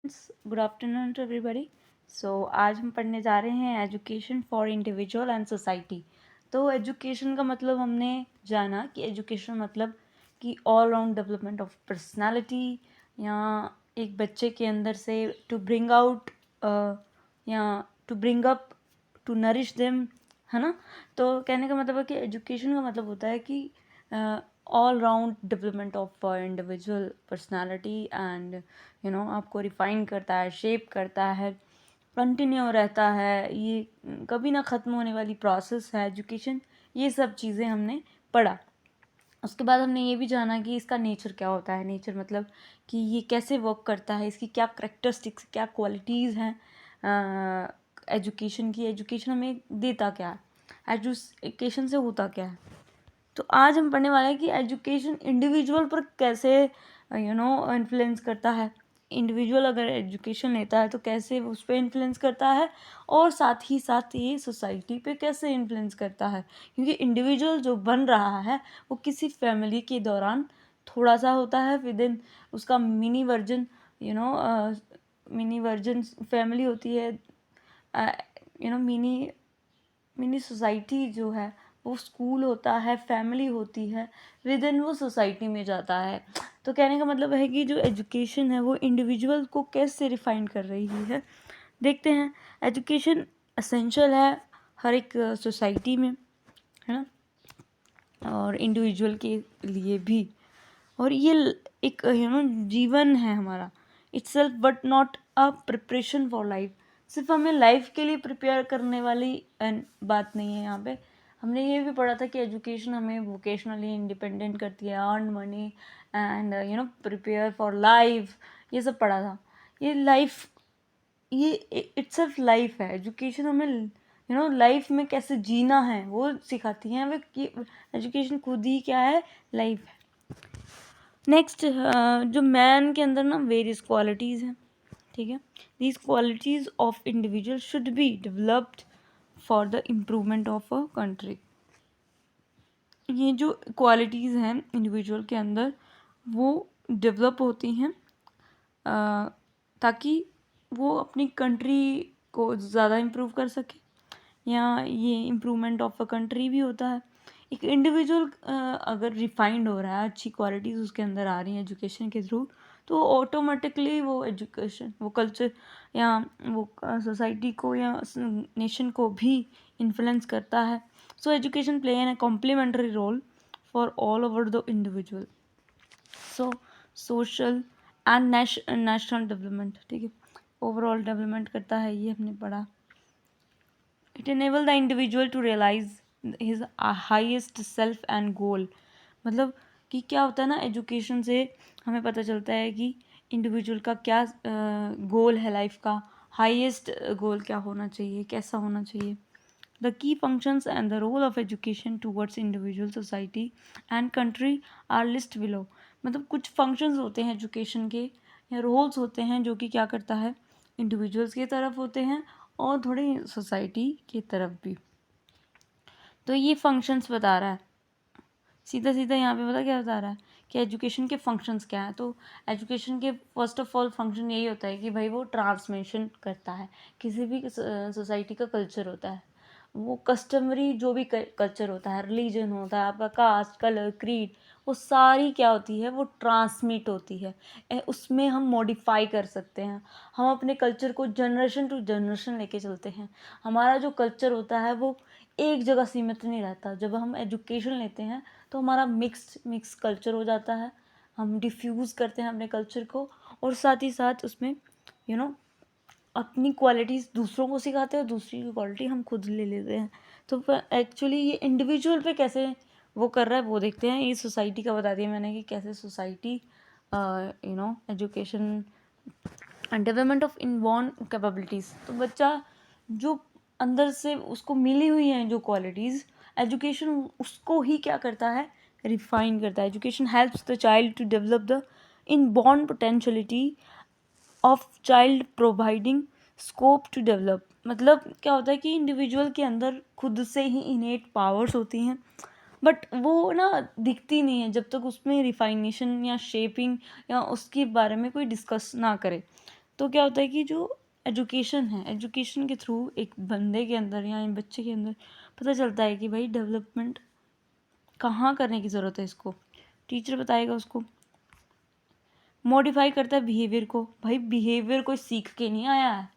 Good afternoon to everybody. So आज हम पढ़ने जा रहे हैं education for individual and society. तो एजुकेशन का मतलब हमने जाना कि एजुकेशन मतलब कि all round development of personality, या एक बच्चे के अंदर से टू ब्रिंग आउट या to bring up, to nourish them, है ना। तो कहने का मतलब है कि एजुकेशन का मतलब होता है कि all round development of individual personality and आपको रिफाइन करता है, शेप करता है, कंटिन्यू रहता है। ये कभी ना ख़त्म होने वाली प्रोसेस है एजुकेशन। ये सब चीज़ें हमने पढ़ा। उसके बाद हमने ये भी जाना कि इसका नेचर क्या होता है। नेचर मतलब कि ये कैसे वर्क करता है, इसकी क्या करेक्टरिस्टिक्स, क्या क्वालिटीज़ हैं एजुकेशन की। एजुकेशन हमें देता क्या है, एजुकेशन से होता क्या है। तो आज हम पढ़ने वाले हैं कि एजुकेशन इंडिविजुअल पर कैसे इन्फ्लुएंस करता है। इंडिविजुअल अगर एजुकेशन लेता है तो कैसे उस पर इन्फ्लुएंस करता है, और साथ ही साथ ये सोसाइटी पे कैसे इन्फ्लुएंस करता है। क्योंकि इंडिविजुअल जो बन रहा है वो किसी फैमिली के दौरान थोड़ा सा होता है, विद इन उसका mini version, mini version family होती है, मिनी सोसाइटी जो है वो स्कूल होता है, फैमिली होती है, विद इन वो सोसाइटी में जाता है। तो कहने का मतलब है कि जो एजुकेशन है वो इंडिविजुअल को कैसे रिफाइन कर रही है। देखते हैं। एजुकेशन एसेंशियल है हर एक सोसाइटी में, है ना, और इंडिविजुअल के लिए भी। और ये एक जीवन है हमारा itself, but not a preparation for life. सिर्फ हमें लाइफ के लिए प्रिपेयर करने वाली बात नहीं है यहाँ पे। हमने ये भी पढ़ा था कि एजुकेशन हमें वोकेशनली इंडिपेंडेंट करती है, earn money and prepare for life, ये सब पढ़ा था। ये लाइफ, ये इट्सेल्फ लाइफ है। एजुकेशन हमें लाइफ में कैसे जीना है वो सिखाती है। वे एजुकेशन खुद ही क्या है, लाइफ है। नेक्स्ट, जो मैन के अंदर ना वेरियस क्वालिटीज़ हैं, ठीक है। These qualities of individual should be developed for the improvement of a country. ये जो क्वालिटीज़ हैं इंडिविजुअल के अंदर वो डेवलप होती हैं ताकि वो अपनी कंट्री को ज़्यादा इम्प्रूव कर सके, या ये इम्प्रूवमेंट ऑफ अ कंट्री भी होता है। एक इंडिविजुअल अगर रिफाइंड हो रहा है, अच्छी क्वालिटीज़ उसके अंदर आ रही हैं एजुकेशन के थ्रू, तो ऑटोमेटिकली वो एजुकेशन, वो कल्चर, या वो सोसाइटी को या नेशन को भी इन्फ्लुएंस करता है। So education play an a complementary role for all over the individual. So social and national development, ठीक है, ओवरऑल डेवलपमेंट करता है, ये हमने पढ़ा। It enable the individual to realise his highest self and goal. मतलब कि क्या होता है ना, एजुकेशन से हमें पता चलता है कि इंडिविजुअल का क्या गोल है लाइफ का, हाईएस्ट गोल क्या होना चाहिए, कैसा होना चाहिए। The key functions and the role of education towards individual, society and country are list below. मतलब कुछ फंक्शंस होते हैं एजुकेशन के, या रोल्स होते हैं जो कि क्या करता है, इंडिविजुअल्स की तरफ होते हैं और थोड़ी सोसाइटी की तरफ भी। तो ये फंक्शंस बता रहा है, सीधा सीधा यहाँ पे पता क्या बता रहा है कि एजुकेशन के फंक्शंस क्या हैं। तो एजुकेशन के फर्स्ट ऑफ ऑल फंक्शन यही होता है कि भाई वो ट्रांसमिशन करता है। किसी भी सोसाइटी का कल्चर होता है, वो कस्टमरी जो भी कल्चर होता है, रिलीजन होता है, आपका कास्ट, कलर, क्रीड, वो सारी क्या होती है, वो ट्रांसमिट होती है। उसमें हम मॉडिफाई कर सकते हैं। हम अपने कल्चर को जनरेशन टू जनरेशन लेके चलते हैं। हमारा जो कल्चर होता है वो एक जगह सीमित नहीं रहता। जब हम एजुकेशन लेते हैं तो हमारा मिक्स कल्चर हो जाता है। हम डिफ्यूज़ करते हैं अपने कल्चर को, और साथ ही साथ उसमें अपनी क्वालिटीज़ दूसरों को सिखाते हैं और दूसरी की क्वालिटी हम खुद ले लेते हैं। तो एक्चुअली ये इंडिविजुअल पे कैसे वो कर रहा है वो देखते हैं। ये सोसाइटी का बता दिया मैंने कि कैसे society education and development of inborn capabilities. तो बच्चा जो अंदर से उसको मिली हुई हैं जो क्वालिटीज़, एजुकेशन उसको ही क्या करता है, रिफाइन करता है। Education helps the child to develop the inborn potentiality of child, providing scope to develop. मतलब क्या होता है कि इंडिविजुअल के अंदर खुद से ही इनेट पावर्स होती हैं, बट वो ना दिखती नहीं है जब तक उसमें रिफाइनेशन या शेपिंग या उसके बारे में कोई डिस्कस ना करे। तो क्या होता है कि जो एजुकेशन है, एजुकेशन के थ्रू एक बंदे के अंदर या एक बच्चे के अंदर पता चलता है कि भाई डेवलपमेंट कहाँ करने की ज़रूरत है इसको, टीचर बताएगा उसको। मॉडिफाई करता है बिहेवियर को, भाई बिहेवियर कोई सीख के नहीं आया है,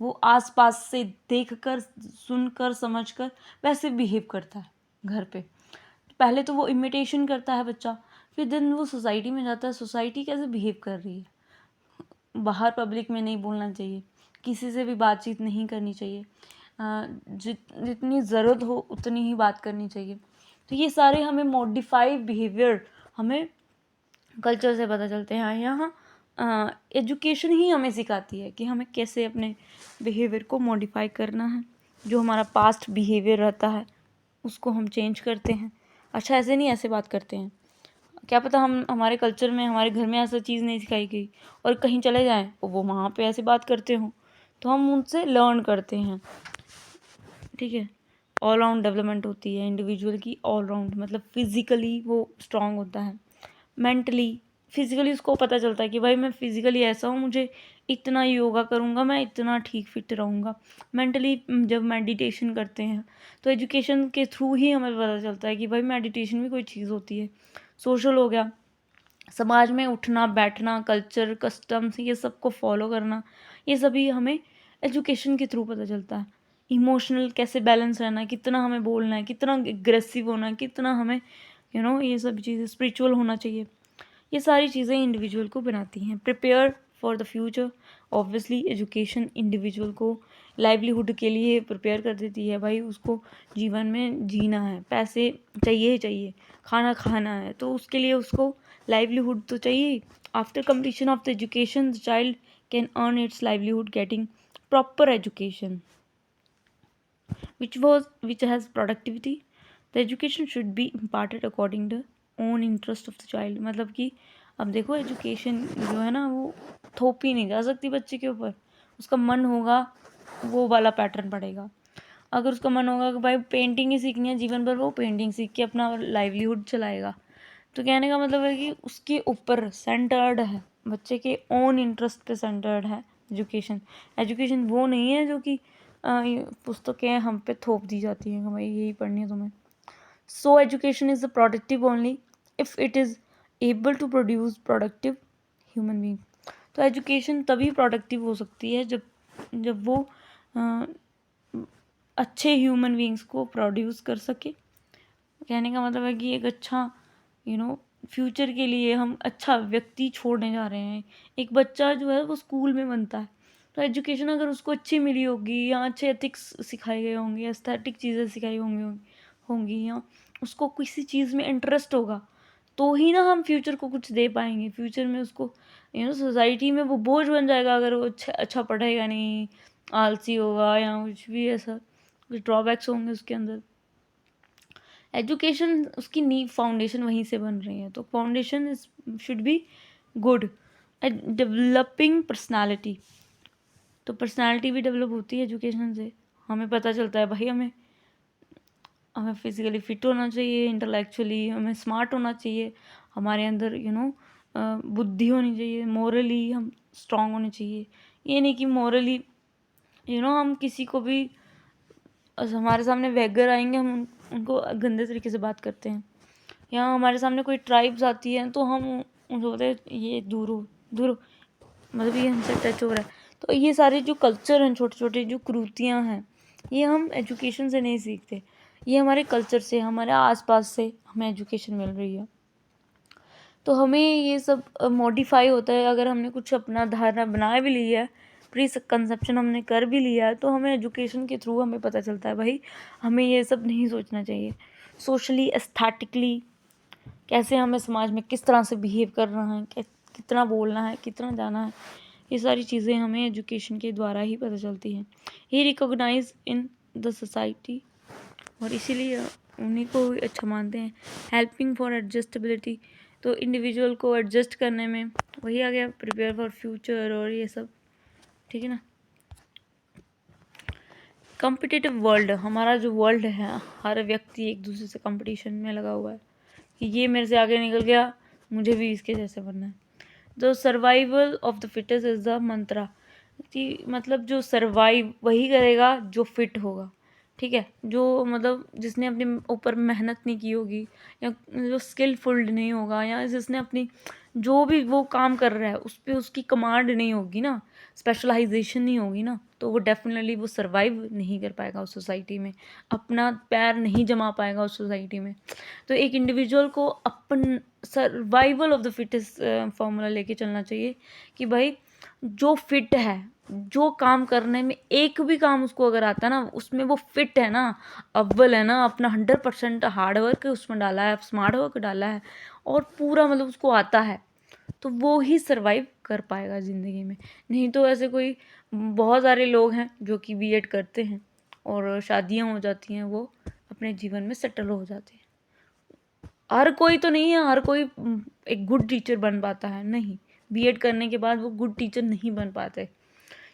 वो आसपास से देखकर सुनकर समझकर वैसे बिहेव करता है घर पे। पहले तो वो इमिटेशन करता है बच्चा, फिर दिन वो सोसाइटी में जाता है, सोसाइटी कैसे बिहेव कर रही है, बाहर पब्लिक में नहीं बोलना चाहिए, किसी से भी बातचीत नहीं करनी चाहिए, जितनी ज़रूरत हो उतनी ही बात करनी चाहिए। तो ये सारे हमें मॉडिफाइड बिहेवियर हमें कल्चर से पता चलते हैं। यहाँ एजुकेशन ही हमें सिखाती है कि हमें कैसे अपने बिहेवियर को मॉडिफाई करना है, जो हमारा पास्ट बिहेवियर रहता है उसको हम चेंज करते हैं। अच्छा ऐसे नहीं, ऐसे बात करते हैं, क्या पता हम हमारे कल्चर में हमारे घर में ऐसा चीज़ नहीं सिखाई गई और कहीं चले जाएं और वो वहाँ पे ऐसे बात करते हों, तो हम उनसे लर्न करते हैं। ठीक है, ऑल राउंड डेवलपमेंट होती है इंडिविजुअल की, ऑल राउंड मतलब फिज़िकली वो स्ट्रांग होता है, मेंटली फिज़िकली उसको पता चलता है कि भाई मैं फिज़िकली ऐसा हूँ, मुझे इतना योगा करूँगा मैं इतना ठीक फिट रहूँगा। मेंटली जब मेडिटेशन करते हैं तो एजुकेशन के थ्रू ही हमें पता चलता है कि भाई मेडिटेशन भी कोई चीज़ होती है। सोशल हो गया, समाज में उठना बैठना, कल्चर कस्टम्स ये सब को फॉलो करना, ये सभी हमें एजुकेशन के थ्रू पता चलता है। इमोशनल कैसे बैलेंस रहना है, कितना हमें बोलना है, कितना एग्रेसिव होना है, कितना हमें ये सब चीज़ें, स्पिरिचुअल होना चाहिए, ये सारी चीज़ें इंडिविजुअल को बनाती हैं prepare for the future. Obviously education individual को लाइवलीहुड के लिए प्रिपेयर कर देती है, भाई उसको जीवन में जीना है, पैसे चाहिए ही चाहिए, खाना खाना है, तो उसके लिए उसको लाइवलीहुड तो चाहिए। After completion of the education the child can earn its livelihood getting proper education which has productivity. The education should be imparted according to own interest of the child। मतलब कि अब देखो एजुकेशन जो है ना वो थोपी नहीं जा सकती बच्चे के ऊपर, उसका मन होगा वो वाला पैटर्न पड़ेगा। अगर उसका मन होगा कि भाई पेंटिंग ही सीखनी है जीवन भर, वो पेंटिंग सीख के अपना लाइवलीहुड चलाएगा। तो कहने का मतलब है कि उसके ऊपर सेंटर्ड है, बच्चे के ओन इंटरेस्ट पे सेंटर्ड है एजुकेशन। एजुकेशन वो नहीं है जो कि पुस्तकें हम पे थोप दी जाती हैं कि भाई यही पढ़नी है तुम्हें। So education is the productive only if it is able to produce productive human being. तो एजुकेशन तभी प्रोडक्टिव हो सकती है जब वो अच्छे ह्यूमन बींग्स को प्रोड्यूस कर सके। कहने का मतलब है कि एक अच्छा फ्यूचर के लिए हम अच्छा व्यक्ति छोड़ने जा रहे हैं। एक बच्चा जो है वो स्कूल में बनता है, तो एजुकेशन अगर उसको अच्छी मिली होगी या अच्छे एथिक्स सिखाए गए होंगे, एस्थेटिक चीज़ें सिखाई होंगी या उसको किसी चीज़ में इंटरेस्ट होगा, तो ही ना हम फ्यूचर को कुछ दे पाएंगे। फ्यूचर में उसको सोसाइटी में वो बोझ बन जाएगा अगर वो अच्छा पढ़ेगा नहीं, आलसी होगा या कुछ भी ऐसा कुछ ड्रॉबैक्स होंगे उसके अंदर। एजुकेशन उसकी नींव फाउंडेशन वहीं से बन रही है, तो foundation should be good at developing personality. तो पर्सनालिटी भी डेवलप होती है एजुकेशन से। हमें पता चलता है भाई हमें फिजिकली फिट होना चाहिए, इंटेलेक्चुअली हमें स्मार्ट होना चाहिए, हमारे अंदर बुद्धि होनी चाहिए, मोरली हम स्ट्रांग होने चाहिए। ये नहीं कि मोरली हम किसी को भी हमारे सामने वैगर आएंगे हम उनको गंदे तरीके से बात करते हैं, या हमारे सामने कोई ट्राइब्स आती है तो हम उनको बोलते हैं ये दूर हो दूर हो, मतलब ये हमसे टच हो रहा है। तो ये सारे जो कल्चर हैं, छोटे छोटे जो क्रूतियाँ हैं, ये हम एजुकेशन से नहीं सीखते, ये हमारे कल्चर से, हमारे आसपास से हमें एजुकेशन मिल रही है। तो हमें ये सब मॉडिफाई होता है। अगर हमने कुछ अपना धारणा बना भी ली है, प्री कंसेप्शन हमने कर भी लिया है, तो हमें एजुकेशन के थ्रू हमें पता चलता है भाई हमें ये सब नहीं सोचना चाहिए। सोशली एस्थेटिकली कैसे हमें समाज में किस तरह से बिहेव करना है, कितना बोलना है, कितना जाना है, ये सारी चीज़ें हमें एजुकेशन के द्वारा ही पता चलती हैं। ही रिकॉग्नाइज इन द सोसाइटी, और इसीलिए उन्हीं को अच्छा मानते हैं। हेल्पिंग फॉर एडजस्टेबिलिटी, तो इंडिविजुअल को एडजस्ट करने में वही आ गया, प्रिपेयर फॉर फ्यूचर और ये सब। ठीक है ना। कॉम्पिटिटिव वर्ल्ड, हमारा जो वर्ल्ड है, हर व्यक्ति एक दूसरे से कंपटीशन में लगा हुआ है कि ये मेरे से आगे निकल गया, मुझे भी इसके जैसे बनना है। The survival of the fittest is the mantra. कि मतलब जो सर्वाइव वही करेगा जो फिट होगा, ठीक है, जो मतलब जिसने अपने ऊपर मेहनत नहीं की होगी, या जो स्किलफुल्ड नहीं होगा, या जिसने अपनी जो भी वो काम कर रहा है उस पर उसकी कमांड नहीं होगी ना, स्पेशलाइजेशन नहीं होगी ना, तो वो डेफिनेटली वो सर्वाइव नहीं कर पाएगा उस सोसाइटी में, अपना पैर नहीं जमा पाएगा उस सोसाइटी में। तो एक इंडिविजुअल को अपन survival of the fittest formula लेके चलना चाहिए कि भाई जो फिट है, जो काम करने में एक भी काम उसको अगर आता है ना, उसमें वो फिट है ना, अव्वल है ना, अपना 100% हार्ड वर्क उसमें डाला है, स्मार्ट वर्क डाला है, और पूरा मतलब उसको आता है, तो वो ही सर्वाइव कर पाएगा ज़िंदगी में। नहीं तो ऐसे कोई बहुत सारे लोग हैं जो कि बीएड करते हैं और शादियां हो जाती हैं, वो अपने जीवन में सेटल हो जाते हैं। हर कोई तो नहीं है, हर कोई एक गुड टीचर बन पाता है, नहीं, बीएड करने के बाद वो गुड टीचर नहीं बन पाते,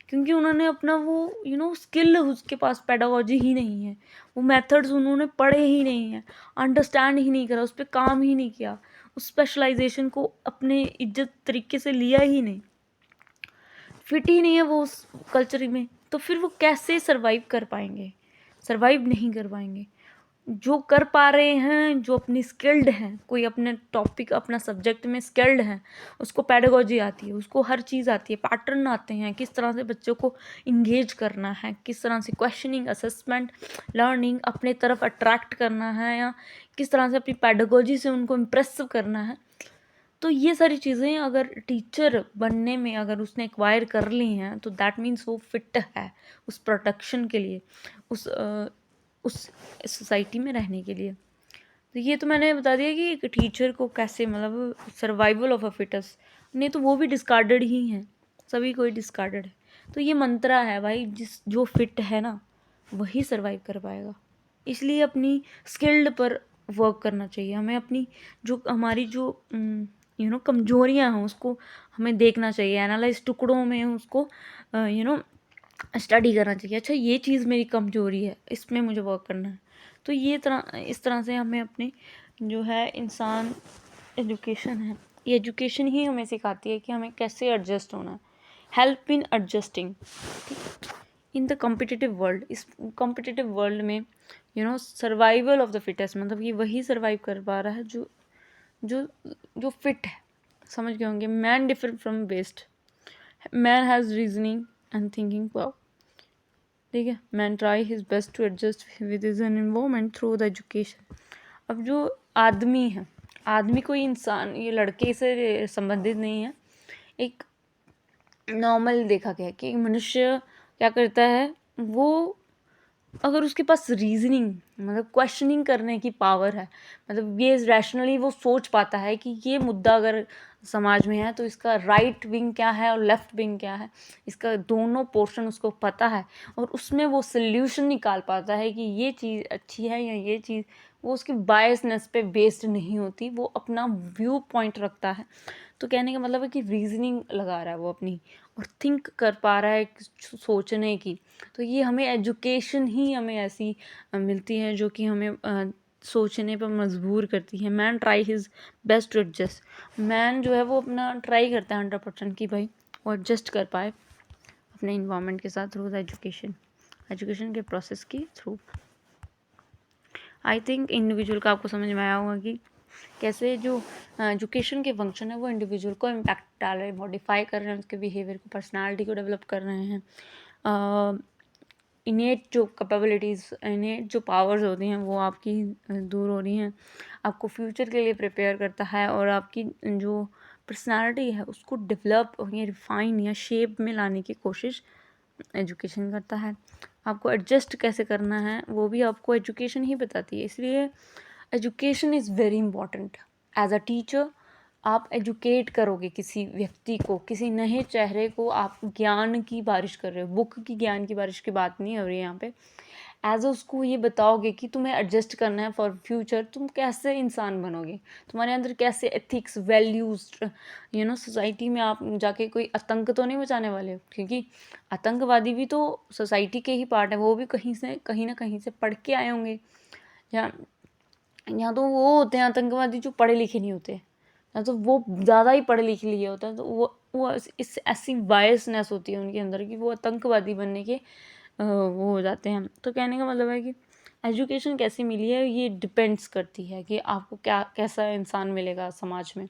क्योंकि उन्होंने अपना वो स्किल उसके पास पेडागोजी ही नहीं है, वो मेथड्स उन्होंने पढ़े ही नहीं है, अंडरस्टैंड ही नहीं करा, उस पर काम ही नहीं किया, उस स्पेशलाइजेशन को अपने इज्जत तरीके से लिया ही नहीं, फिट ही नहीं है वो उस कल्चर में, तो फिर वो कैसे सरवाइव कर पाएंगे? सरवाइव नहीं कर पाएंगे। जो कर पा रहे हैं, जो अपनी स्किल्ड हैं, कोई अपने टॉपिक अपना सब्जेक्ट में स्किल्ड है, उसको पेडागोजी आती है, उसको हर चीज़ आती है, पैटर्न आते हैं, किस तरह से बच्चों को इंगेज करना है, किस तरह से क्वेश्चनिंग, असेसमेंट, लर्निंग अपने तरफ अट्रैक्ट करना है, या किस तरह से अपनी पेडागोजी से उनको इम्प्रेस करना है। तो ये सारी चीज़ें अगर टीचर बनने में अगर उसने एक्वायर कर ली हैं, तो दैट मीन्स वो फिट है उस प्रोटेक्शन के लिए, उस सोसाइटी में रहने के लिए। तो ये तो मैंने बता दिया कि एक टीचर को कैसे मतलब सर्वाइवल ऑफ अ फिटेस्ट, नहीं तो वो भी डिस्कार्डेड ही हैं, सभी कोई डिस्कार्डेड है। तो ये मंत्रा है भाई, जो फिट है ना वही सर्वाइव कर पाएगा। इसलिए अपनी स्किल्ड पर वर्क करना चाहिए हमें, अपनी जो हमारी जो कमजोरियां हैं उसको हमें देखना चाहिए, एनालाइज टुकड़ों में उसको स्टडी करना चाहिए। अच्छा, ये चीज़ मेरी कमजोरी है, इसमें मुझे वर्क करना है। तो इस तरह से हमें अपने जो है इंसान एजुकेशन है, ये एजुकेशन ही हमें सिखाती है कि हमें कैसे एडजस्ट होना है, हेल्प इन एडजस्टिंग, ठीक, इन द कॉम्पिटिटिव वर्ल्ड। इस कॉम्पिटिटिव वर्ल्ड में सर्वाइवल ऑफ द फिटेस्ट, मतलब ये वही सर्वाइव कर पा रहा है जो जो जो फिट है। समझ गए होंगे, man different from beast, man has reasoning and thinking power, ठीक है, man try his best to adjust with his environment through the education. अब जो आदमी है, आदमी कोई इंसान, ये लड़के से संबंधित नहीं है, एक नॉर्मल देखा गया कि मनुष्य क्या करता है, वो अगर उसके पास रीजनिंग मतलब क्वेश्चनिंग करने की पावर है, मतलब ये रैशनली वो सोच पाता है कि ये मुद्दा अगर समाज में है तो इसका राइट विंग क्या है और लेफ्ट विंग क्या है, इसका दोनों पोर्शन उसको पता है, और उसमें वो सोल्यूशन निकाल पाता है कि ये चीज़ अच्छी है या ये चीज़, वो उसकी बायसनेस पे बेस्ड नहीं होती, वो अपना व्यू पॉइंट रखता है। तो कहने का मतलब है कि रीजनिंग लगा रहा है वो अपनी, और थिंक कर पा रहा है सोचने की। तो ये हमें एजुकेशन ही हमें ऐसी मिलती है जो कि हमें सोचने पर मजबूर करती है। Man try his best to adjust, man जो है वो अपना ट्राई करता है 100% कि भाई वो एडजस्ट कर पाए अपने इन्वायरमेंट के साथ थ्रू द एजुकेशन के प्रोसेस के थ्रू। आई थिंक इंडिविजुअल का आपको समझ में आया होगा कि कैसे जो एजुकेशन के फंक्शन है वो इंडिविजुअल को इम्पैक्ट डाल रहे हैं, मॉडिफाई कर रहे हैं, उसके बिहेवियर को, पर्सनालिटी को डेवलप कर रहे हैं। इनेट जो कैपेबिलिटीज़, इनेट जो पावर्स होती हैं वो आपकी दूर हो रही हैं, आपको फ्यूचर के लिए प्रिपेयर करता है, और आपकी जो पर्सनालिटी है उसको डेवलप या रिफाइन या शेप में लाने की कोशिश एजुकेशन करता है। आपको एडजस्ट कैसे करना है वो भी आपको एजुकेशन ही बताती है, इसलिए education is very important. As a teacher आप एजुकेट करोगे किसी व्यक्ति को, किसी नए चेहरे को आप ज्ञान की बारिश कर रहे हो, बुक की ज्ञान की बारिश की बात नहीं हो रही है यहाँ पे। एज उसको ये बताओगे कि तुम्हें एडजस्ट करना है फॉर फ्यूचर, तुम कैसे इंसान बनोगे, तुम्हारे अंदर कैसे एथिक्स, वैल्यूज, सोसाइटी में आप जाके कोई आतंक तो नहीं मचाने वाले हो, क्योंकि आतंकवादी भी तो सोसाइटी के ही पार्ट है, वो भी कहीं ना कहीं से पढ़ के आए होंगे, या यहाँ तो वो होते हैं आतंकवादी जो पढ़े लिखे नहीं होते, या तो वो ज़्यादा ही पढ़े लिखे लिए होते हैं, तो वो वो इस ऐसी बायसनेस होती है उनके अंदर कि वो आतंकवादी बनने के वो हो जाते हैं। तो कहने का मतलब है कि एजुकेशन कैसी मिली है ये डिपेंड्स करती है कि आपको क्या कैसा इंसान मिलेगा समाज में।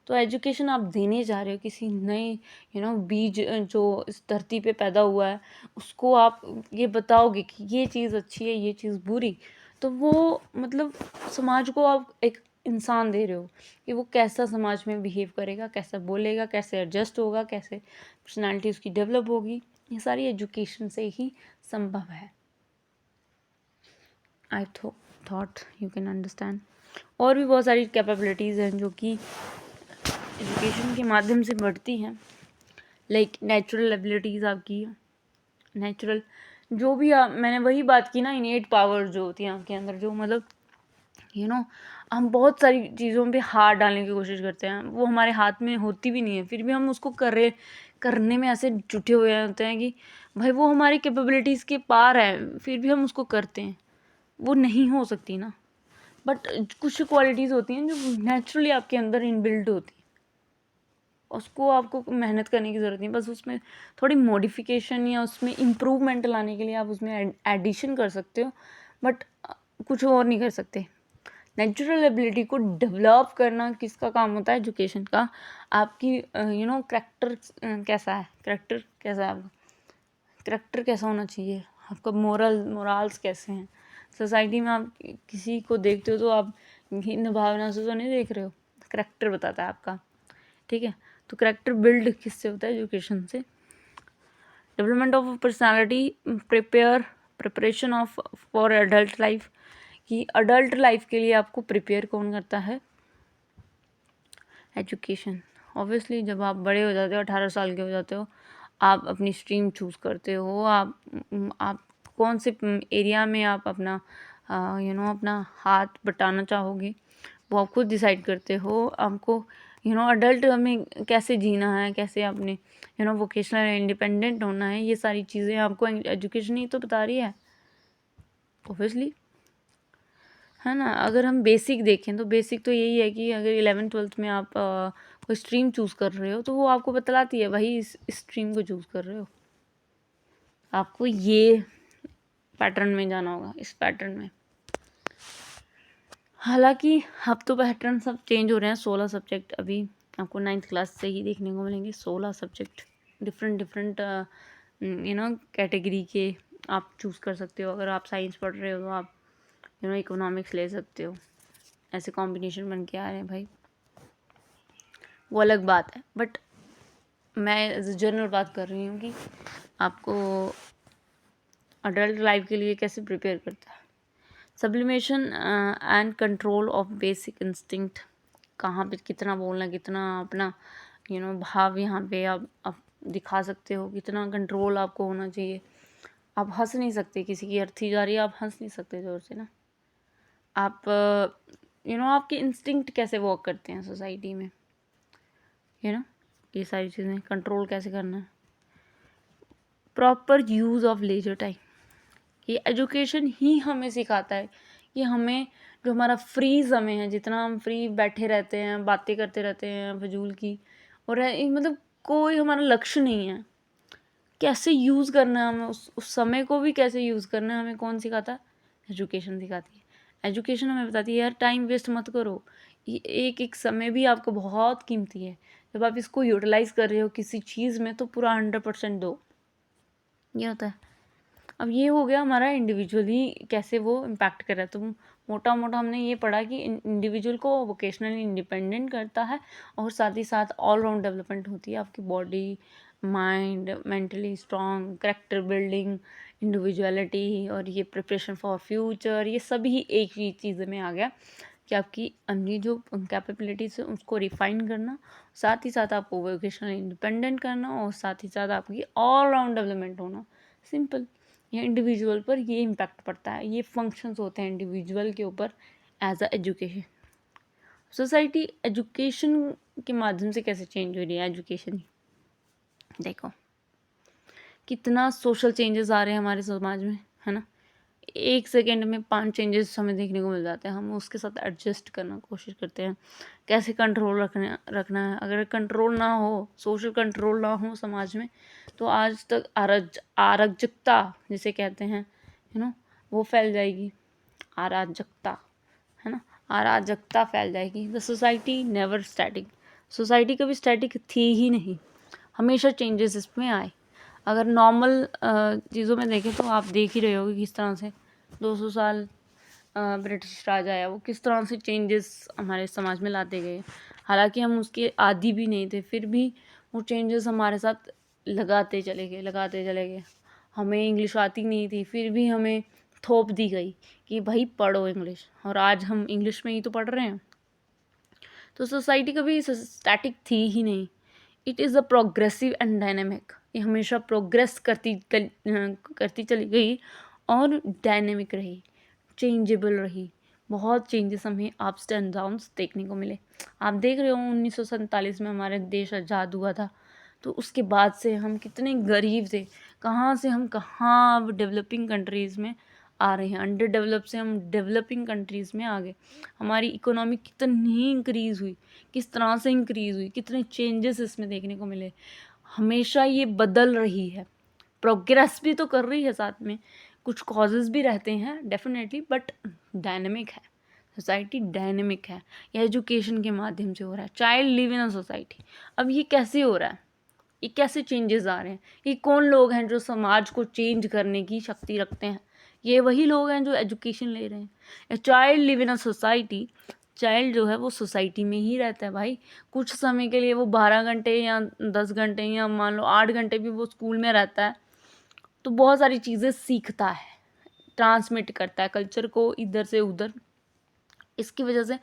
तो एजुकेशन आप देने जा रहे हो किसी नए बीज जो इस धरती पे पैदा हुआ है, उसको आप ये बताओगे कि ये चीज़ अच्छी है, ये चीज़ बुरी, तो वो मतलब समाज को आप एक इंसान दे रहे हो कि वो कैसा समाज में बिहेव करेगा, कैसा बोलेगा, कैसे एडजस्ट होगा, कैसे पर्सनालिटी उसकी डेवलप होगी। ये सारी एजुकेशन से ही संभव है। I thought you can understand. और भी बहुत सारी कैपेबिलिटीज़ हैं जो कि एजुकेशन के माध्यम से बढ़ती हैं, लाइक नेचुरल एबिलिटीज़ आपकी, नेचुरल जो भी मैंने वही बात की ना, इनेट पावर जो होती है आपके अंदर, जो मतलब हम बहुत सारी चीज़ों पे हाथ डालने की कोशिश करते हैं, वो हमारे हाथ में होती भी नहीं है, फिर भी हम उसको करने में ऐसे जुटे हुए होते हैं कि भाई वो हमारी कैपेबिलिटीज़ के पार है, फिर भी हम उसको करते हैं। वो नहीं हो सकती ना। बट कुछ क्वालिटीज़ होती हैं जो नेचुरली आपके अंदर इनबिल्ट होती हैं, उसको आपको मेहनत करने की ज़रूरत नहीं, बस उसमें थोड़ी मॉडिफिकेशन या उसमें इम्प्रूवमेंट लाने के लिए आप उसमें एडिशन कर सकते हो, बट कुछ और नहीं कर सकते। नेचुरल एबिलिटी को डेवलप करना किसका काम होता है? एजुकेशन का। आपकी करेक्टर कैसा है, करेक्टर कैसा है आपका, करेक्टर कैसा होना चाहिए आपका, मोरल्स कैसे हैं सोसाइटी में। आप किसी को देखते हो तो आप भिन्न भावना से तो नहीं देख रहे हो, करेक्टर बताता है आपका, ठीक है। तो करेक्टर बिल्ड किससे होता है? एजुकेशन से। Development of personality, preparation of for adult life, कि अडल्ट लाइफ के लिए आपको प्रिपेयर कौन करता है? एजुकेशन। ऑब्वियसली जब आप बड़े हो जाते हो, 18 साल के हो जाते हो, आप अपनी स्ट्रीम चूज़ करते हो, आप कौन से एरिया में आप अपना अपना हाथ बटाना चाहोगे, वो आप खुद डिसाइड करते हो। आपको अडल्ट में कैसे जीना है, कैसे अपने वोकेशनल इंडिपेंडेंट होना है, ये सारी चीज़ें आपको एजुकेशन ही तो बता रही है, ऑब्वियसली, है ना। अगर हम बेसिक देखें तो बेसिक तो यही है कि अगर 11th-12th में आप कोई स्ट्रीम चूज़ कर रहे हो तो वो आपको बतलाती है भाई इस स्ट्रीम को चूज़ कर रहे हो, आपको ये पैटर्न में जाना होगा, इस पैटर्न में। हालांकि अब तो पैटर्न सब चेंज हो रहे हैं। 16 सब्जेक्ट अभी आपको 9th क्लास से ही देखने को मिलेंगे। 16 सब्जेक्ट डिफरेंट कैटेगरी के आप चूज़ कर सकते हो। अगर आप साइंस पढ़ रहे हो तो आप इकोनॉमिक्स ले सकते हो। ऐसे कॉम्बिनेशन बन के आ रहे हैं भाई, वो अलग बात है। बट मैं एज ए जनरल बात कर रही हूँ कि आपको अडल्ट लाइफ के लिए कैसे प्रिपेयर करता है। Sublimation and control of basic instinct, कहाँ पे कितना बोलना, कितना अपना भाव यहाँ पे आप दिखा सकते हो, कितना कंट्रोल आपको होना चाहिए। आप हंस नहीं सकते, किसी की अर्थी जा रही है, आप हंस नहीं सकते ज़ोर से ना। आप आपके इंस्टिंक्ट कैसे वर्क करते हैं सोसाइटी में, ये सारी चीज़ें कंट्रोल कैसे करना है। Proper use of leisure time, ये एजुकेशन ही हमें सिखाता है कि हमें जो हमारा फ्री समय है, जितना हम फ्री बैठे रहते हैं, बातें करते रहते हैं फजूल की, और मतलब कोई हमारा लक्ष्य नहीं है, कैसे यूज़ करना है हमें, उस समय को भी कैसे यूज़ करना है, हमें कौन सिखाता है? एजुकेशन सिखाती है। एजुकेशन हमें बताती है यार टाइम वेस्ट मत करो, ये एक समय भी आपको बहुत कीमती है। जब आप इसको यूटिलाइज़ कर रहे हो किसी चीज़ में तो पूरा 100% दो, ये होता है। अब ये हो गया हमारा इंडिविजुअली कैसे वो इम्पैक्ट कर रहा है। तो मोटा मोटा हमने ये पढ़ा कि इंडिविजुअल को वोकेशनली इंडिपेंडेंट करता है और साथ ही साथ ऑल राउंड डेवलपमेंट होती है आपकी body, mind, mentally strong, character building, individuality, और ये प्रिपरेशन फॉर फ्यूचर, ये सभी एक ही चीज़ में आ गया कि आपकी अंदर जो कैपेबिलिटीज़ है उसको रिफाइन करना, साथ ही साथ आपको वोकेशनली इंडिपेंडेंट करना, और साथ ही साथ आपकी ऑल राउंड डेवलपमेंट होना। सिंपल। या इंडिविजुअल पर ये इम्पैक्ट पड़ता है, ये फंक्शंस होते हैं इंडिविजुअल के ऊपर as a education. Society education के माध्यम से कैसे चेंज हो रही है? एजुकेशन देखो कितना सोशल चेंजेस आ रहे हैं हमारे समाज में, है ना। एक सेकंड में 5 चेंजेस हमें देखने को मिल जाते हैं, हम उसके साथ एडजस्ट करना कोशिश करते हैं, कैसे कंट्रोल रखना है। अगर कंट्रोल ना हो, सोशल कंट्रोल ना हो समाज में, तो आज तक अराजकता जिसे कहते हैं, वो फैल जाएगी। अराजकता, है ना, अराजकता फैल जाएगी। The society never static, society कभी स्टैटिक थी ही नहीं, हमेशा चेंजेस इसमें आए। अगर नॉर्मल चीज़ों में देखें तो आप देख ही रहे होगे किस तरह से 200 साल ब्रिटिश राज आया, वो किस तरह से चेंजेस हमारे समाज में लाते गए। हालांकि हम उसके आदी भी नहीं थे, फिर भी वो चेंजेस हमारे साथ लगाते चले गए। हमें इंग्लिश आती नहीं थी, फिर भी हमें थोप दी गई कि भाई पढ़ो इंग्लिश, और आज हम इंग्लिश में ही तो पढ़ रहे हैं। तो सोसाइटी कभी स्टैटिक थी ही नहीं, it is a progressive and dynamic. ये हमेशा प्रोग्रेस करती चली गई और डायनेमिक रही, चेंजेबल रही। बहुत चेंजेस हमें अप्स एंड डाउन्स देखने को मिले। आप देख रहे हो 1947 में हमारे देश आज़ाद हुआ था, तो उसके बाद से हम कितने गरीब थे, कहाँ से हम कहाँ अब डेवलपिंग कंट्रीज़ में आ रहे हैं। अंडर डेवलप से हम डेवलपिंग कंट्रीज़ में आ गए। हमारी इकोनॉमी कितनी इंक्रीज़ हुई, किस तरह से इंक्रीज़ हुई, कितने चेंजेस इसमें देखने को मिले। हमेशा ये बदल रही है, प्रोग्रेस भी तो कर रही है साथ में, कुछ कॉजेज़ भी रहते हैं डेफिनेटली, बट डायनेमिक है सोसाइटी, डायनेमिक है। ये एजुकेशन के माध्यम से हो रहा है। Child live in a society, अब ये कैसे हो रहा है, ये कैसे चेंजेस आ रहे हैं, ये कौन लोग हैं जो समाज को चेंज करने की शक्ति रखते हैं? ये वही लोग हैं जो एजुकेशन ले रहे हैं। A child live in a society, child जो है वो सोसाइटी में ही रहता है भाई। कुछ समय के लिए वो 12 घंटे या 10 घंटे या मान लो 8 घंटे भी वो स्कूल में रहता है, तो बहुत सारी चीज़ें सीखता है, ट्रांसमिट करता है कल्चर को इधर से उधर। इसकी वजह से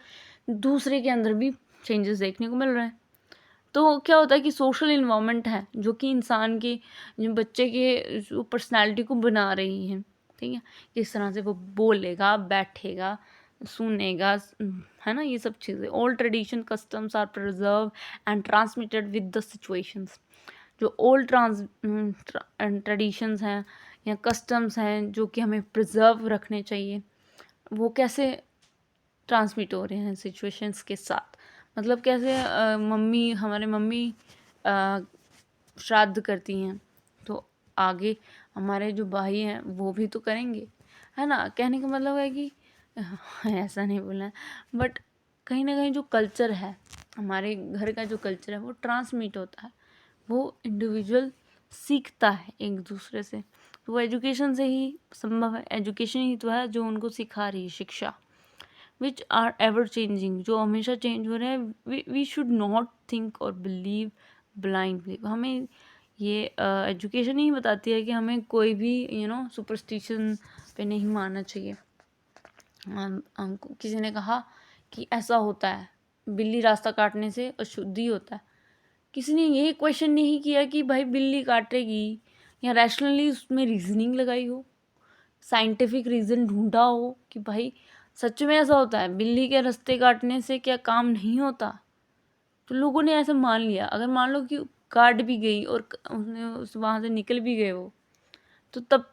दूसरे के अंदर भी चेंजेस देखने को मिल रहे हैं। तो क्या होता है कि सोशल इन्वायरमेंट है जो कि इंसान की, जो बच्चे के जो पर्सनैलिटी को बना रही है, ठीक है, किस तरह से वो बोलेगा, बैठेगा, सुनेगा, है ना, ये सब चीज़ें। Old tradition customs are preserve and transmitted with the situations. जो ओल्ड ट्रेडिशंस हैं या कस्टम्स हैं जो कि हमें प्रिजर्व रखने चाहिए, वो कैसे ट्रांसमिट हो रहे हैं सिचुएशंस के साथ। मतलब कैसे हमारे मम्मी श्राद्ध करती हैं, तो आगे हमारे जो भाई हैं वो भी तो करेंगे, है ना। कहने का मतलब है कि ऐसा नहीं बोलना है, बट कहीं ना कहीं जो कल्चर है, हमारे घर का जो कल्चर है, वो ट्रांसमिट होता है, वो इंडिविजुअल सीखता है एक दूसरे से। तो वो एजुकेशन से ही संभव है, एजुकेशन ही तो है जो उनको सिखा रही है, शिक्षा। विच आर एवर चेंजिंग, जो हमेशा चेंज हो रहे हैं। वी शुड नॉट थिंक और बिलीव ब्लाइंडली। हमें ये एजुकेशन ही बताती है कि हमें कोई भी सुपरस्टिशन पे नहीं मानना चाहिए। हमको किसी ने कहा कि ऐसा होता है, बिल्ली रास्ता काटने से अशुद्धि होता है। किसी ने ये क्वेश्चन नहीं किया कि भाई बिल्ली काटेगी, या रैशनली उसमें रीजनिंग लगाई हो, साइंटिफिक रीज़न ढूंढा हो कि भाई सच में ऐसा होता है, बिल्ली के रास्ते काटने से क्या काम नहीं होता। तो लोगों ने ऐसा मान लिया। अगर मान लो कि काट भी गई और उसने वहाँ से निकल भी गए वो, तो तब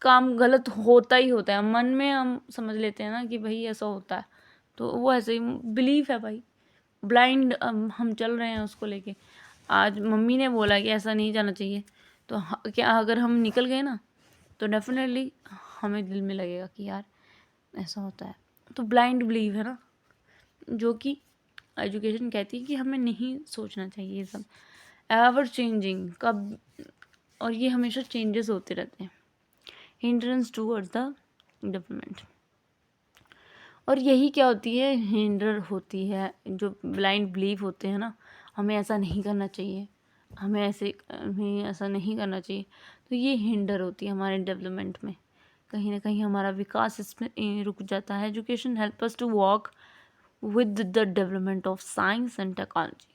काम गलत होता ही होता है। मन में हम समझ लेते हैं ना कि भाई ऐसा होता है, तो वो ऐसे ही बिलीफ है भाई, ब्लाइंड हम चल रहे हैं उसको लेके। आज मम्मी ने बोला कि ऐसा नहीं जाना चाहिए, तो क्या अगर हम निकल गए ना, तो डेफिनेटली हमें दिल में लगेगा कि यार ऐसा होता है। तो ब्लाइंड बिलीव है ना, जो कि एजुकेशन कहती है कि हमें नहीं सोचना चाहिए ये सब। एवर चेंजिंग कब, और ये हमेशा चेंजेस होते रहते हैं। हिंड्रेंस टूवर्ड्स द डेवलपमेंट, और यही क्या होती है, हिंडर होती है। जो ब्लाइंड बिलीव होते हैं ना, हमें ऐसा नहीं करना चाहिए, हमें ऐसा नहीं करना चाहिए, तो ये हिंडर होती है हमारे डेवलपमेंट में। कहीं ना कहीं हमारा विकास इसमें रुक जाता है। Education help us to walk with the development of science and technology.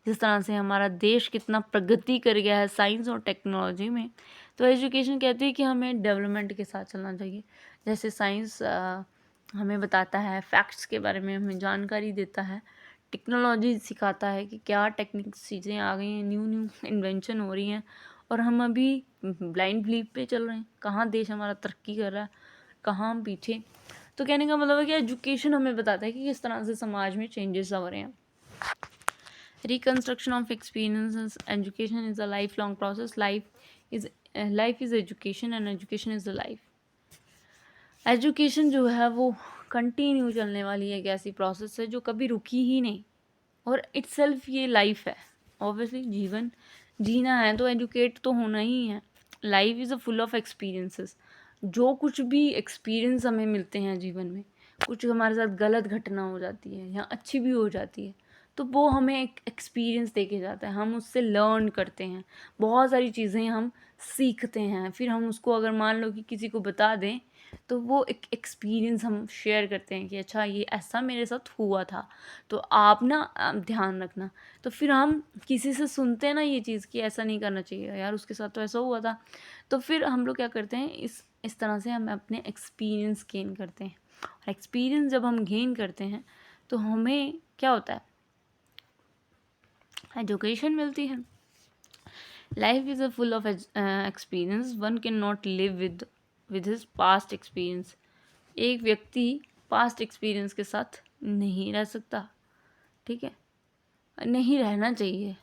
जिस तरह से हमारा देश कितना प्रगति कर गया है साइंस और टेक्नोलॉजी में, तो एजुकेशन कहती है कि हमें डेवलपमेंट के साथ चलना चाहिए। जैसे साइंस हमें बताता है, फैक्ट्स के बारे में हमें जानकारी देता है, टेक्नोलॉजी सिखाता है कि क्या टेक्निक चीज़ें आ गई हैं, न्यू इन्वेंशन हो रही हैं, और हम अभी ब्लाइंड बिलीव पे चल रहे हैं। कहाँ देश हमारा तरक्की कर रहा है, कहाँ हम पीछे। तो कहने का मतलब है कि एजुकेशन हमें बताता है कि किस तरह से समाज में चेंजेस हो रहे हैं। Reconstruction of experiences, education is a life long process, life is education and education is a life. Education जो है वो कंटिन्यू चलने वाली एक ऐसी प्रोसेस है जो कभी रुकी ही नहीं, और इट्सेल्फ ये लाइफ है। ऑब्वियसली जीवन जीना है तो एजुकेट तो होना ही है। Life is a full of experiences. जो कुछ भी एक्सपीरियंस हमें मिलते हैं जीवन में, कुछ हमारे साथ गलत घटना हो जाती है या अच्छी भी हो जाती है, तो वो हमें एक एक्सपीरियंस दे के जाता है। हम उससे लर्न करते हैं, बहुत सारी चीज़ें हम सीखते हैं। फिर हम उसको अगर मान लो कि किसी को बता दें, तो वो एक एक्सपीरियंस हम शेयर करते हैं कि अच्छा ये ऐसा मेरे साथ हुआ था, तो आप ना ध्यान रखना। तो फिर हम किसी से सुनते हैं ना ये चीज़ कि ऐसा नहीं करना चाहिए यार, उसके साथ तो ऐसा हुआ था। तो फिर हम लोग क्या करते हैं, इस तरह से हम अपने एक्सपीरियंस गेन करते हैं। और एक्सपीरियंस जब हम गेन करते हैं तो हमें क्या होता है, एजुकेशन मिलती है। Life is a full of experience, one can not live with his past experience. एक व्यक्ति पास्ट एक्सपीरियंस के साथ नहीं रह सकता, ठीक है, नहीं रहना चाहिए।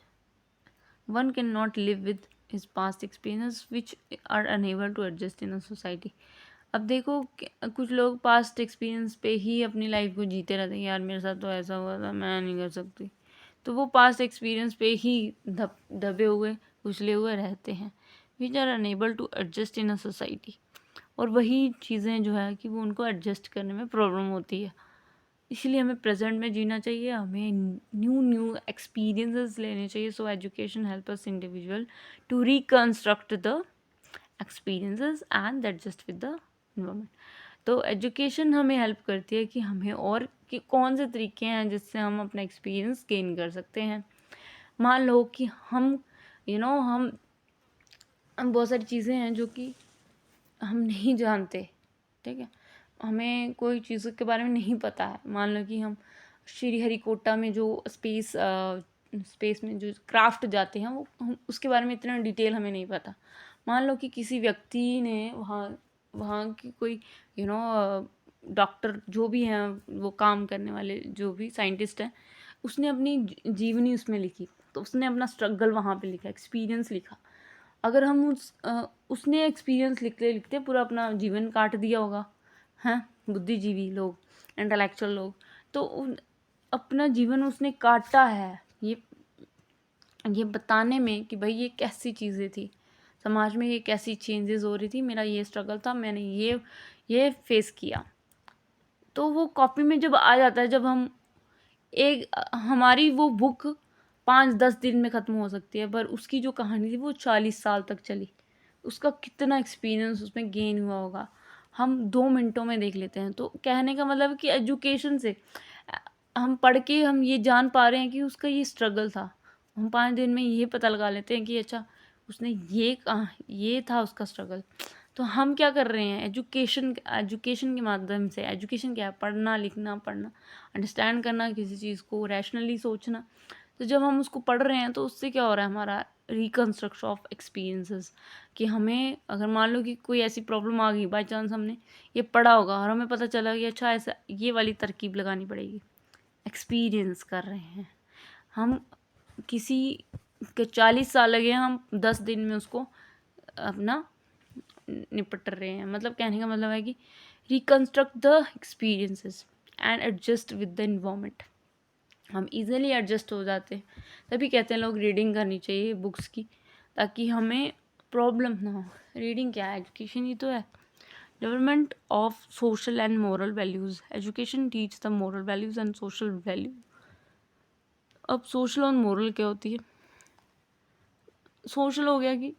One can not live with his past experience which are unable to adjust in a society. अब देखो कुछ लोग पास्ट एक्सपीरियंस पे ही अपनी लाइफ को जीते रहते हैं, यार मेरे साथ तो ऐसा हुआ था, मैं नहीं कर सकती। तो वो पास्ट एक्सपीरियंस पे ही दबे हुए उछले हुए रहते हैं, which are unable to adjust in a society. और वही चीज़ें जो है कि वो उनको एडजस्ट करने में प्रॉब्लम होती है। इसलिए हमें प्रेजेंट में जीना चाहिए, हमें न्यू एक्सपीरियंसेस लेने चाहिए। So education help us individual to reconstruct the experiences and adjust with the environment. तो एजुकेशन हमें हेल्प करती है कि हमें और कि कौन से तरीके हैं जिससे हम अपना एक्सपीरियंस गेन कर सकते हैं। मान लो कि हम हम बहुत सारी चीज़ें हैं जो कि हम नहीं जानते, ठीक है, हमें कोई चीज़ के बारे में नहीं पता है। मान लो कि हम श्रीहरिकोटा में जो स्पेस में जो क्राफ्ट जाते हैं, वो हम उसके बारे में इतना डिटेल हमें नहीं पता। मान लो कि किसी व्यक्ति ने वहाँ वहाँ की कोई डॉक्टर जो भी हैं, वो काम करने वाले जो भी साइंटिस्ट हैं, उसने अपनी जीवनी उसमें लिखी, तो उसने अपना स्ट्रगल वहाँ पे लिखा, एक्सपीरियंस लिखा। अगर हम उसने एक्सपीरियंस लिखते लिखते पूरा अपना जीवन काट दिया होगा, हैं बुद्धिजीवी लोग, इंटेलेक्चुअल लोग, तो अपना जीवन उसने काटा है ये बताने में कि भाई ये कैसी चीज़ें थी, समाज में ये कैसी चेंजेस हो रही थी, मेरा ये स्ट्रगल था, मैंने ये फेस किया। तो वो कॉपी में जब आ जाता है, जब हम हमारी वो बुक 5-10 दिन में ख़त्म हो सकती है, पर उसकी जो कहानी थी वो 40 साल तक चली। उसका कितना एक्सपीरियंस उसमें गेन हुआ होगा, हम 2 मिनटों में देख लेते हैं। तो कहने का मतलब कि एजुकेशन से हम पढ़ के हम ये जान पा रहे हैं कि उसका ये स्ट्रगल था। हम 5 दिन में ये पता लगा लेते हैं कि अच्छा उसने ये था उसका स्ट्रगल। तो हम क्या कर रहे हैं, एजुकेशन के माध्यम से। एजुकेशन क्या है, पढ़ना लिखना, अंडरस्टैंड करना, किसी चीज़ को रैशनली सोचना। तो जब हम उसको पढ़ रहे हैं तो उससे क्या हो रहा है, हमारा रिकन्स्ट्रक्शन ऑफ एक्सपीरियंसेस। कि हमें अगर मान लो कि कोई ऐसी प्रॉब्लम आ गई, बाई चांस हमने ये पढ़ा होगा और हमें पता चला कि अच्छा ऐसा ये वाली तरकीब लगानी पड़ेगी, एक्सपीरियंस कर रहे हैं हम। किसी के 40 साल लगे, हम 10 दिन में उसको अपना निपट रहे हैं। मतलब कहने का मतलब है कि reconstruct the experiences and adjust with the environment. हम इजीली एडजस्ट हो जाते हैं। तभी कहते हैं लोग रीडिंग करनी चाहिए बुक्स की, ताकि हमें प्रॉब्लम ना हो। रीडिंग क्या है, एजुकेशन ही तो है। Development of social and moral values, education teach the moral values and social value. अब सोशल और मोरल क्या होती है। सोशल हो गया कि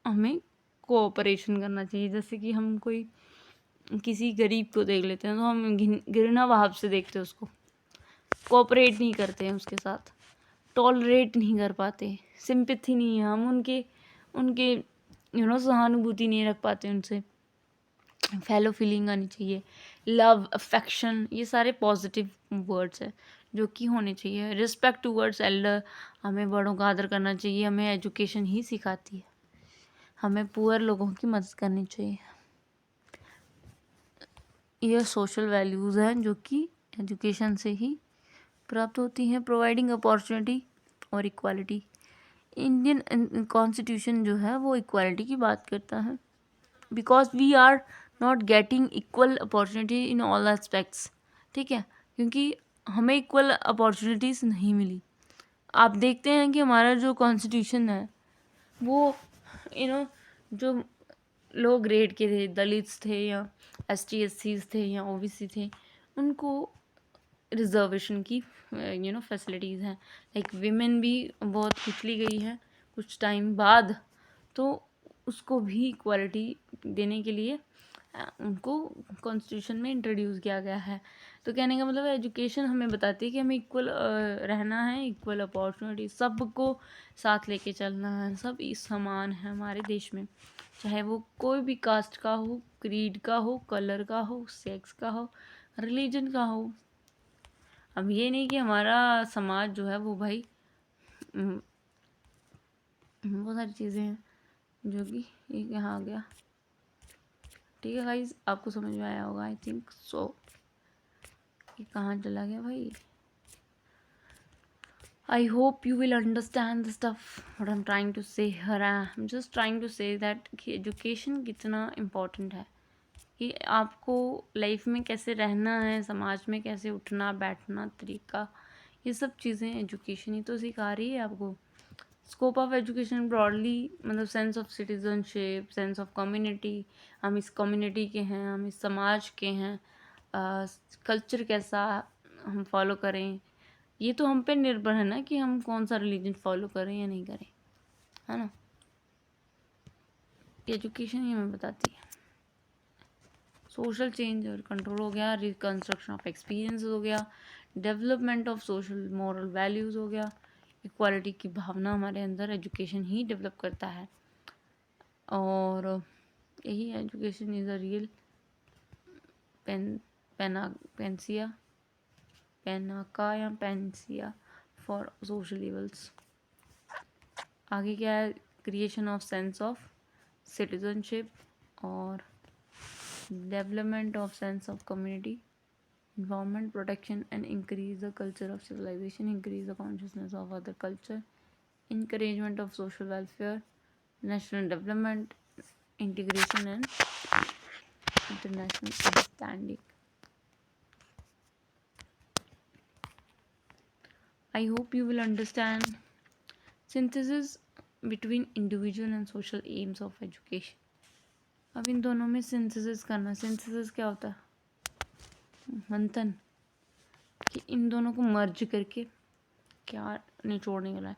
हमें कोऑपरेशन करना चाहिए। जैसे कि हम कोई किसी गरीब को देख लेते हैं तो हम घृणा भाव से देखते हैं उसको, कोऑपरेट नहीं करते हैं उसके साथ, टॉलरेट नहीं कर पाते, सिंपैथी नहीं है, हम उनके सहानुभूति नहीं रख पाते उनसे। फेलो फीलिंग आनी चाहिए, लव, अफेक्शन, ये सारे पॉजिटिव वर्ड्स हैं जो कि होने चाहिए। रिस्पेक्ट टूवर्ड्स एल्डर, हमें बड़ों का आदर करना चाहिए, हमें एजुकेशन ही सिखाती है। हमें पुअर लोगों की मदद करनी चाहिए। ये सोशल वैल्यूज़ हैं जो कि एजुकेशन से ही प्राप्त होती हैं। प्रोवाइडिंग अपॉर्चुनिटी और इक्वालिटी। इंडियन कॉन्स्टिट्यूशन जो है वो इक्वालिटी की बात करता है, because we are not getting equal opportunity in all aspects. ठीक है, क्योंकि हमें इक्वल अपॉर्चुनिटीज़ नहीं मिली। आप देखते हैं कि हमारा जो कॉन्स्टिट्यूशन है वो जो लो ग्रेड के थे, दलित्स थे या ST SCs थे या OBC थे, उनको रिजर्वेशन की फैसिलिटीज़ हैं। लाइक विमेन भी बहुत कुचली गई है कुछ टाइम बाद, तो उसको भी इक्वालिटी देने के लिए उनको कॉन्स्टिट्यूशन में इंट्रोड्यूस किया गया है। तो कहने का मतलब एजुकेशन हमें बताती है कि हमें इक्वल रहना है, इक्वल अपॉर्चुनिटी, सबको साथ लेके चलना है, सब समान है हमारे देश में, चाहे वो कोई भी कास्ट का हो, क्रीड का हो, कलर का हो, सेक्स का हो, रिलीजन का हो। अब ये नहीं कि हमारा समाज जो है वो भाई बहुत सारी चीज़ें हैं जो कि ये यहाँ आ गया। ठीक है गाइस, आपको समझ में आया होगा आई थिंक सो। ये कहाँ चला गया भाई? I hope you will understand the stuff what I'm trying to say here. I'm just trying to say that कि एजुकेशन कितना इम्पोर्टेंट है, कि आपको लाइफ में कैसे रहना है, समाज में कैसे उठना बैठना तरीका, ये सब चीज़ें एजुकेशन ही तो सिखा रही है आपको। स्कोप ऑफ एजुकेशन ब्रॉडली मतलब sense of citizenship, sense of community, हम इस कम्युनिटी के हैं, हम इस समाज के हैं, कल्चर कैसा हम फॉलो करें, ये तो हम पे निर्भर है ना कि हम कौन सा रिलीजन फॉलो करें या नहीं करें, है ना। एजुकेशन ही हमें बताती है। सोशल चेंज और कंट्रोल हो गया, रिकन्स्ट्रक्शन ऑफ एक्सपीरियंस हो गया, development of social moral values हो गया, इक्वालिटी की भावना हमारे अंदर एजुकेशन ही डेवलप करता है। और यही education is a real panacea या पेंसिया फॉर सोशल इवल्स। आगे क्या है? Creation of sense of citizenship और development of sense of community, environment protection and increase the culture of civilization, increase the consciousness of other culture, encouragement of social welfare, national development, integration and international understanding. I hope you will understand synthesis between individual and social aims of education. अब इन दोनों में synthesis करना, synthesis क्या होता है? मंथन, कि इन दोनों को मर्ज करके क्या निचोड़ने वाला है।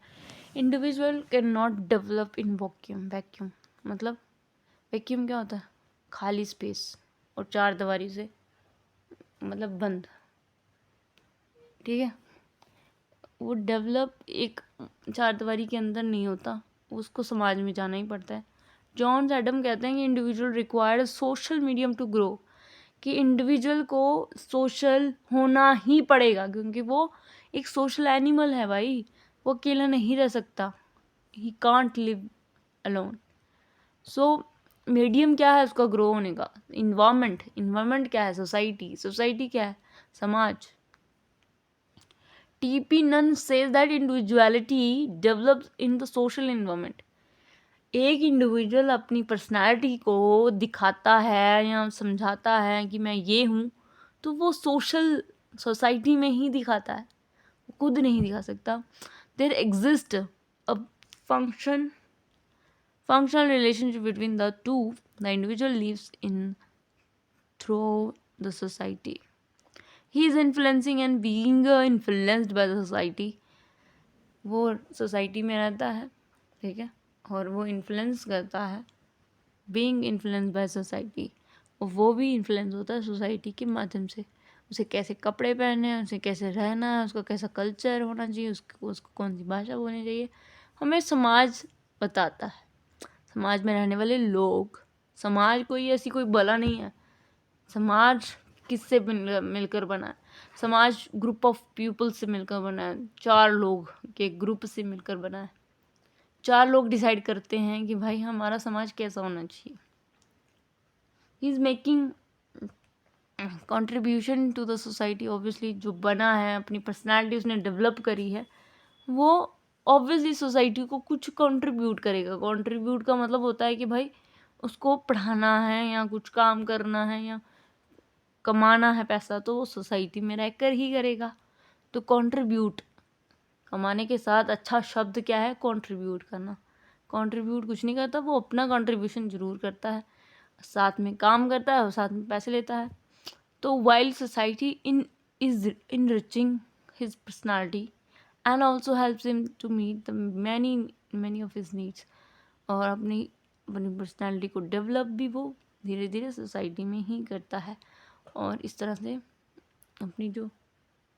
Individual can not develop in vacuum मतलब वैक्यूम क्या होता है? खाली स्पेस और चार दीवारी से मतलब बंद। ठीक है, वो डेवलप एक चार दीवारी के अंदर नहीं होता, उसको समाज में जाना ही पड़ता है। जॉन एडम कहते हैं कि individual required social medium to grow, कि इंडिविजुअल को सोशल होना ही पड़ेगा, क्योंकि वो एक सोशल एनिमल है भाई, वो अकेला नहीं रह सकता, he can't live alone. So medium क्या है उसका ग्रो होने का? इन्वायरमेंट क्या है? सोसाइटी क्या है? समाज। TP Nunn says that individuality develops in the social environment. एक इंडिविजुअल अपनी पर्सनालिटी को दिखाता है या समझाता है कि मैं ये हूँ, तो वो सोसाइटी में ही दिखाता है, वो खुद नहीं दिखा सकता। There exist a functional relationship between the two. The individual lives in through the society. He is influencing and being influenced by the society. वो सोसाइटी में रहता है, ठीक है, और वो इन्फ्लुएंस करता है, बीइंग इन्फ्लुएंस बाय सोसाइटी, और वो भी इन्फ्लुएंस होता है सोसाइटी के माध्यम से। उसे कैसे कपड़े पहनने हैं, उसे कैसे रहना है, उसका कैसा कल्चर होना चाहिए, उसको कौन सी भाषा बोलनी चाहिए, हमें समाज बताता है। समाज में रहने वाले लोग, समाज कोई ऐसी कोई बला नहीं है। समाज किससे मिलकर बना है? समाज ग्रुप ऑफ पीपल से मिलकर बना है, चार लोग के ग्रुप से मिलकर बना है। चार लोग डिसाइड करते हैं कि भाई हमारा समाज कैसा होना चाहिए। He is making contribution to the society, obviously जो बना है, अपनी पर्सनालिटी उसने डेवलप करी है, वो ऑब्वियसली सोसाइटी को कुछ कंट्रीब्यूट करेगा। कंट्रीब्यूट का मतलब होता है कि भाई उसको पढ़ाना है या कुछ काम करना है या कमाना है पैसा, तो वो सोसाइटी में रहकर ही करेगा। तो कंट्रीब्यूट, कमाने के साथ अच्छा शब्द क्या है, कंट्रीब्यूट करना। कंट्रीब्यूट कुछ नहीं करता, वो अपना कंट्रीब्यूशन ज़रूर करता है, साथ में काम करता है और साथ में पैसे लेता है। तो while society is enriching his personality and also helps him to meet the many of his needs, और अपनी अपनी पर्सनालिटी को डेवलप भी वो धीरे धीरे सोसाइटी में ही करता है, और इस तरह से अपनी जो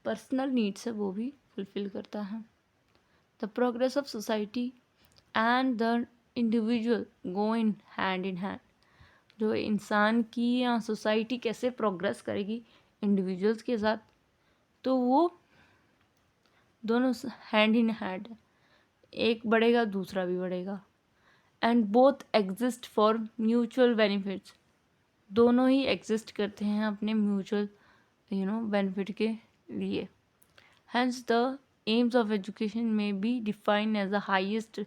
पर्सनल नीड्स है वो भी फुलफिल करता है। The progress of society and the individual go in hand. जो इंसान की या सोसाइटी कैसे प्रोग्रेस करेगी इंडिविजुअल्स के साथ, तो वो दोनों हैंड इन हैंड, एक बढ़ेगा दूसरा भी बढ़ेगा। And both exist for mutual benefits, दोनों ही एग्जिस्ट करते हैं अपने म्यूचुअल बेनिफिट के लिए। Hence, the aims of education may be defined as the highest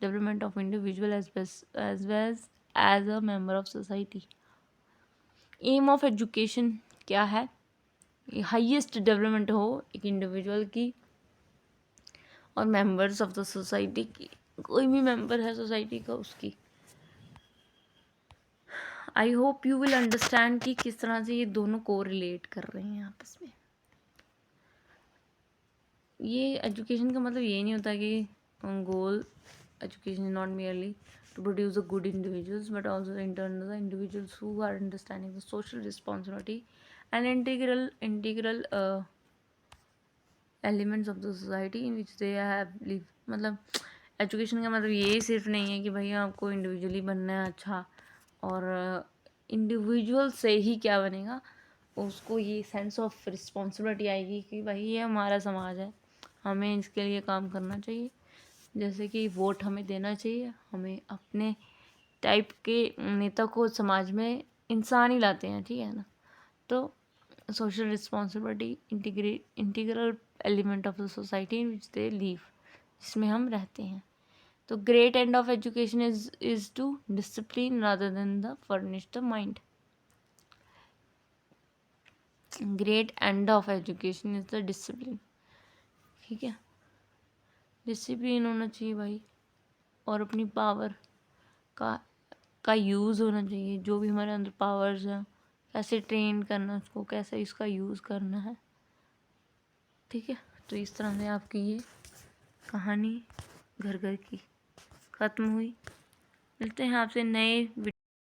development of individual as well as a member of society. Aim of education क्या है? Highest development हो एक इंडिविजुअल की और मेंबर्स ऑफ द सोसाइटी की, कोई भी member है सोसाइटी का उसकी। I hope you will understand कि किस तरह से ये दोनों को रिलेट कर रहे हैं आपस में। ये एजुकेशन का मतलब ये नहीं होता कि goal education is not merely to produce the good individuals but also in turn the individuals who are understanding the social responsibility and integral elements of the society in which they have live। मतलब education का मतलब ये सिर्फ नहीं है कि भाई आपको इंडिविजुअली बनना है अच्छा, और इंडिविजुअल से ही क्या बनेगा, उसको ये सेंस ऑफ रिस्पॉन्सिबिलिटी आएगी कि भाई ये हमारा समाज है, हमें इसके लिए काम करना चाहिए। जैसे कि वोट हमें देना चाहिए, हमें अपने टाइप के नेता को समाज में इंसान ही लाते हैं, ठीक है ना। तो social responsibility integral element of the society in which they live, जिसमें हम रहते हैं। तो great end of education is to discipline rather than the furnish the mind. Great end of education is the discipline, ठीक है, discipline होना चाहिए भाई, और अपनी पावर का यूज़ होना चाहिए। जो भी हमारे अंदर पावर्स हैं कैसे ट्रेन करना, उसको कैसे इसका यूज़ करना है, ठीक है। तो इस तरह से आपकी ये कहानी घर घर की ख़त्म हुई। मिलते हैं आपसे नए